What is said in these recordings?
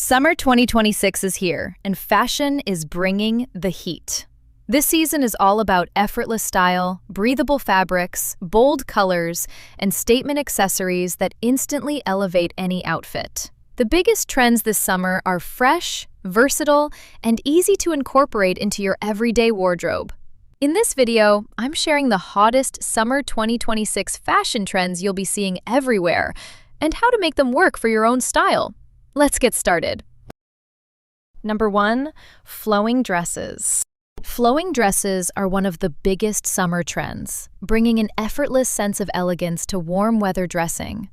Summer 2026 is here, and fashion is bringing the heat. This season is all about effortless style, breathable fabrics, bold colors, and statement accessories that instantly elevate any outfit. The biggest trends this summer are fresh, versatile, and easy to incorporate into your everyday wardrobe. In this video, I'm sharing the hottest Summer 2026 fashion trends you'll be seeing everywhere, and how to make them work for your own style. Let's get started. Number 1, flowing dresses. Flowing dresses are one of the biggest summer trends, bringing an effortless sense of elegance to warm weather dressing.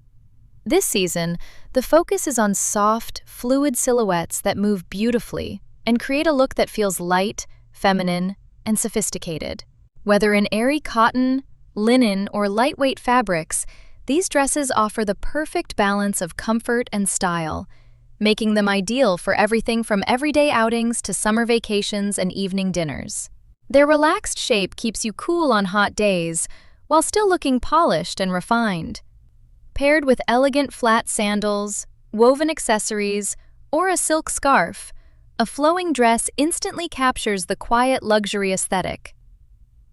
This season, the focus is on soft, fluid silhouettes that move beautifully and create a look that feels light, feminine, and sophisticated. Whether in airy cotton, linen, or lightweight fabrics, these dresses offer the perfect balance of comfort and style, making them ideal for everything from everyday outings to summer vacations and evening dinners. Their relaxed shape keeps you cool on hot days, while still looking polished and refined. Paired with elegant flat sandals, woven accessories, or a silk scarf, a flowing dress instantly captures the quiet luxury aesthetic.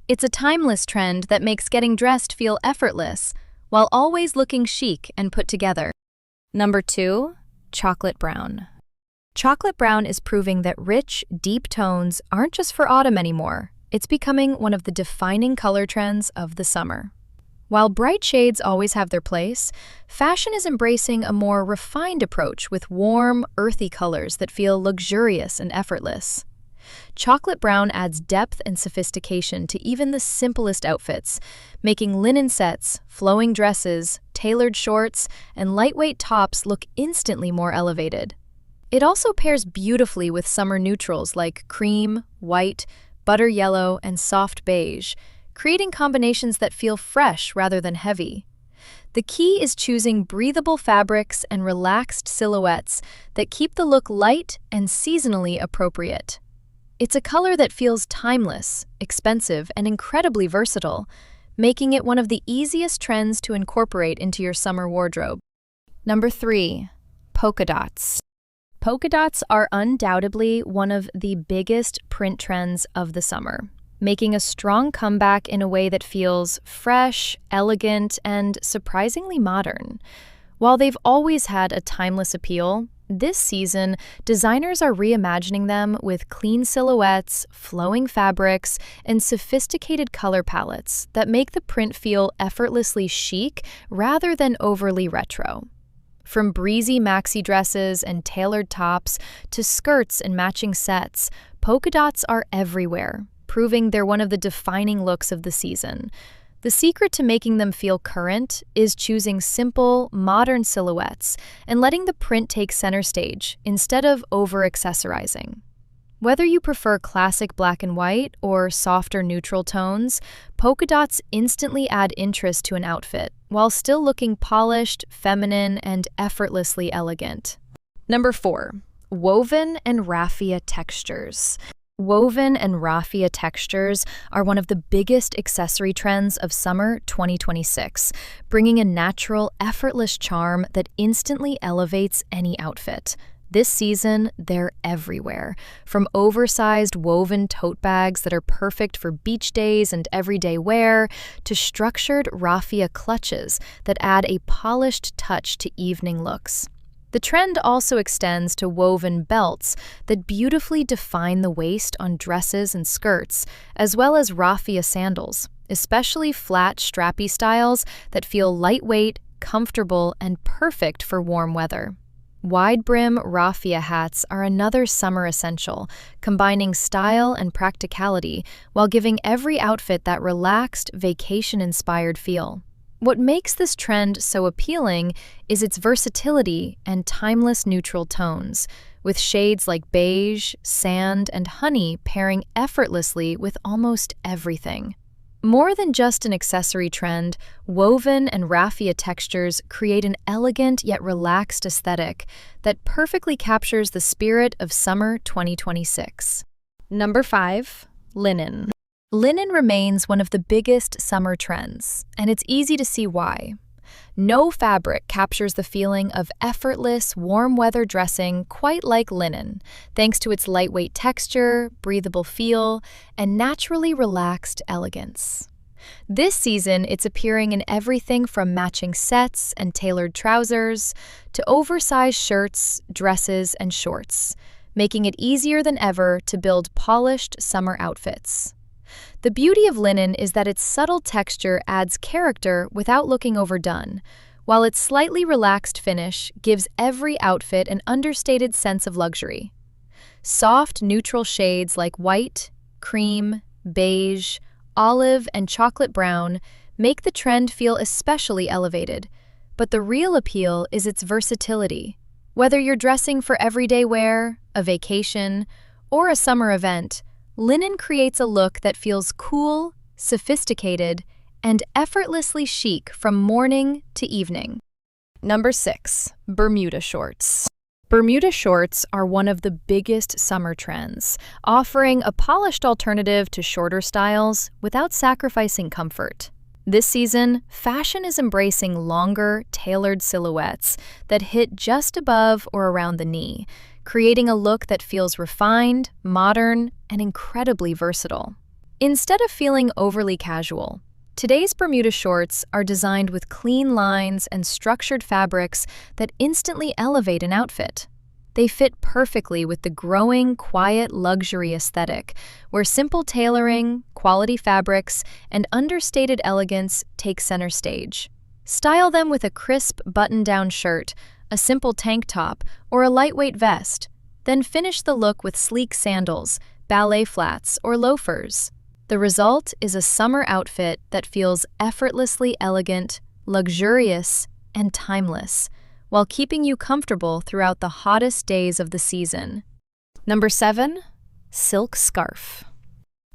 It's a timeless trend that makes getting dressed feel effortless, while always looking chic and put together. Number 2, chocolate brown. Chocolate brown is proving that rich, deep tones aren't just for autumn anymore. It's becoming one of the defining color trends of the summer. While bright shades always have their place, fashion is embracing a more refined approach with warm, earthy colors that feel luxurious and effortless. Chocolate brown adds depth and sophistication to even the simplest outfits, making linen sets, flowing dresses, tailored shorts, and lightweight tops look instantly more elevated. It also pairs beautifully with summer neutrals like cream, white, butter yellow, and soft beige, creating combinations that feel fresh rather than heavy. The key is choosing breathable fabrics and relaxed silhouettes that keep the look light and seasonally appropriate. It's a color that feels timeless, expensive, and incredibly versatile, making it one of the easiest trends to incorporate into your summer wardrobe. Number 3, polka dots. Polka dots are undoubtedly one of the biggest print trends of the summer, making a strong comeback in a way that feels fresh, elegant, and surprisingly modern. While they've always had a timeless appeal, this season, designers are reimagining them with clean silhouettes, flowing fabrics, and sophisticated color palettes that make the print feel effortlessly chic rather than overly retro. From breezy maxi dresses and tailored tops to skirts and matching sets, polka dots are everywhere, proving they're one of the defining looks of the season. The secret to making them feel current is choosing simple, modern silhouettes and letting the print take center stage instead of over-accessorizing. Whether you prefer classic black and white or softer neutral tones, polka dots instantly add interest to an outfit while still looking polished, feminine, and effortlessly elegant. Number 4, woven and raffia textures. Woven and raffia textures are one of the biggest accessory trends of summer 2026, bringing a natural, effortless charm that instantly elevates any outfit. This season, they're everywhere, from oversized woven tote bags that are perfect for beach days and everyday wear, to structured raffia clutches that add a polished touch to evening looks. The trend also extends to woven belts that beautifully define the waist on dresses and skirts, as well as raffia sandals, especially flat, strappy styles that feel lightweight, comfortable, and perfect for warm weather. Wide-brim raffia hats are another summer essential, combining style and practicality while giving every outfit that relaxed, vacation-inspired feel. What makes this trend so appealing is its versatility and timeless neutral tones, with shades like beige, sand, and honey pairing effortlessly with almost everything. More than just an accessory trend, woven and raffia textures create an elegant yet relaxed aesthetic that perfectly captures the spirit of summer 2026. Number 5, linen. Linen remains one of the biggest summer trends, and it's easy to see why. No fabric captures the feeling of effortless, warm weather dressing quite like linen, thanks to its lightweight texture, breathable feel, and naturally relaxed elegance. This season, it's appearing in everything from matching sets and tailored trousers to oversized shirts, dresses, and shorts, making it easier than ever to build polished summer outfits. The beauty of linen is that its subtle texture adds character without looking overdone, while its slightly relaxed finish gives every outfit an understated sense of luxury. Soft, neutral shades like white, cream, beige, olive, and chocolate brown make the trend feel especially elevated, but the real appeal is its versatility. Whether you're dressing for everyday wear, a vacation, or a summer event, linen creates a look that feels cool, sophisticated, and effortlessly chic from morning to evening. Number 6. Bermuda shorts. Bermuda shorts are one of the biggest summer trends, offering a polished alternative to shorter styles without sacrificing comfort. This season, fashion is embracing longer, tailored silhouettes that hit just above or around the knee, creating a look that feels refined, modern, and incredibly versatile. Instead of feeling overly casual, today's Bermuda shorts are designed with clean lines and structured fabrics that instantly elevate an outfit. They fit perfectly with the growing, quiet luxury aesthetic, where simple tailoring, quality fabrics, and understated elegance take center stage. Style them with a crisp button-down shirt, a simple tank top, or a lightweight vest, then finish the look with sleek sandals, ballet flats, or loafers. The result is a summer outfit that feels effortlessly elegant, luxurious, and timeless, while keeping you comfortable throughout the hottest days of the season. Number 7. Silk scarf.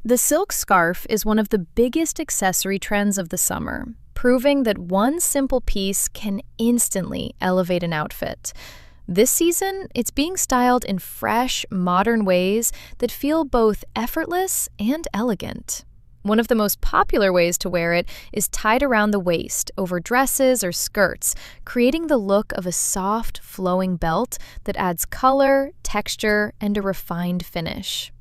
The silk scarf is one of the biggest accessory trends of the summer, proving that one simple piece can instantly elevate an outfit. This season, it's being styled in fresh, modern ways that feel both effortless and elegant. One of the most popular ways to wear it is tied around the waist over dresses or skirts, creating the look of a soft, flowing belt that adds color, texture, and a refined finish.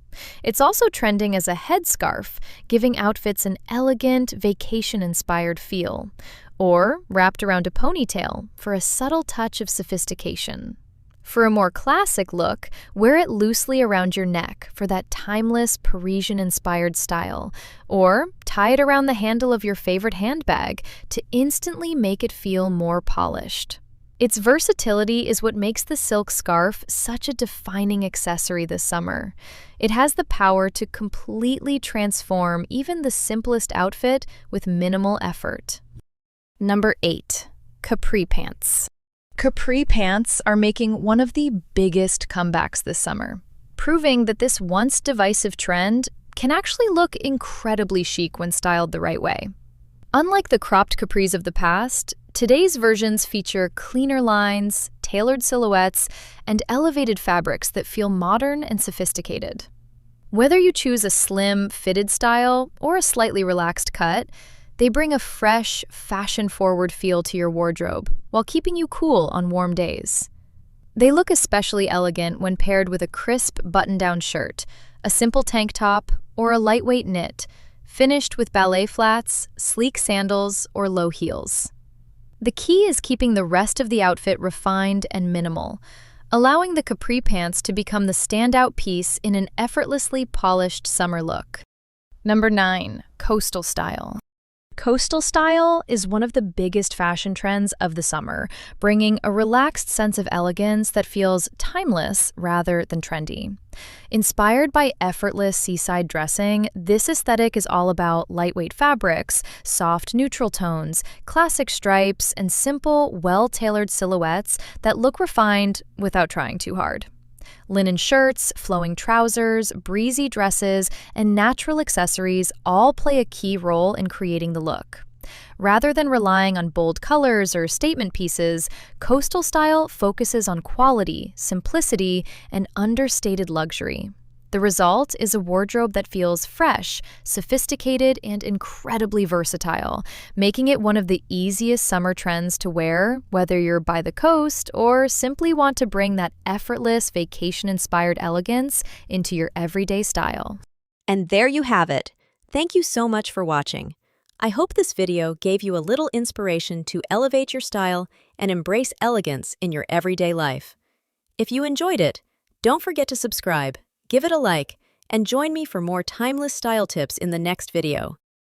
It's also trending as a headscarf, giving outfits an elegant, vacation-inspired feel, or wrapped around a ponytail for a subtle touch of sophistication. For a more classic look, wear it loosely around your neck for that timeless Parisian-inspired style, or tie it around the handle of your favorite handbag to instantly make it feel more polished. Its versatility is what makes the silk scarf such a defining accessory this summer. It has the power to completely transform even the simplest outfit with minimal effort. Number 8. Capri pants. Capri pants are making one of the biggest comebacks this summer, proving that this once divisive trend can actually look incredibly chic when styled the right way. Unlike the cropped capris of the past, today's versions feature cleaner lines, tailored silhouettes, and elevated fabrics that feel modern and sophisticated. Whether you choose a slim, fitted style or a slightly relaxed cut, they bring a fresh, fashion-forward feel to your wardrobe while keeping you cool on warm days. They look especially elegant when paired with a crisp button-down shirt, a simple tank top, or a lightweight knit, finished with ballet flats, sleek sandals, or low heels. The key is keeping the rest of the outfit refined and minimal, allowing the capri pants to become the standout piece in an effortlessly polished summer look. Number 9. Coastal style. Coastal style is one of the biggest fashion trends of the summer, bringing a relaxed sense of elegance that feels timeless rather than trendy. Inspired by effortless seaside dressing, this aesthetic is all about lightweight fabrics, soft neutral tones, classic stripes, and simple, well-tailored silhouettes that look refined without trying too hard. Linen shirts, flowing trousers, breezy dresses, and natural accessories all play a key role in creating the look. Rather than relying on bold colors or statement pieces, coastal style focuses on quality, simplicity, and understated luxury. The result is a wardrobe that feels fresh, sophisticated, and incredibly versatile, making it one of the easiest summer trends to wear, whether you're by the coast or simply want to bring that effortless, vacation-inspired elegance into your everyday style. And there you have it. Thank you so much for watching. I hope this video gave you a little inspiration to elevate your style and embrace elegance in your everyday life. If you enjoyed it, don't forget to subscribe, give it a like, and join me for more timeless style tips in the next video.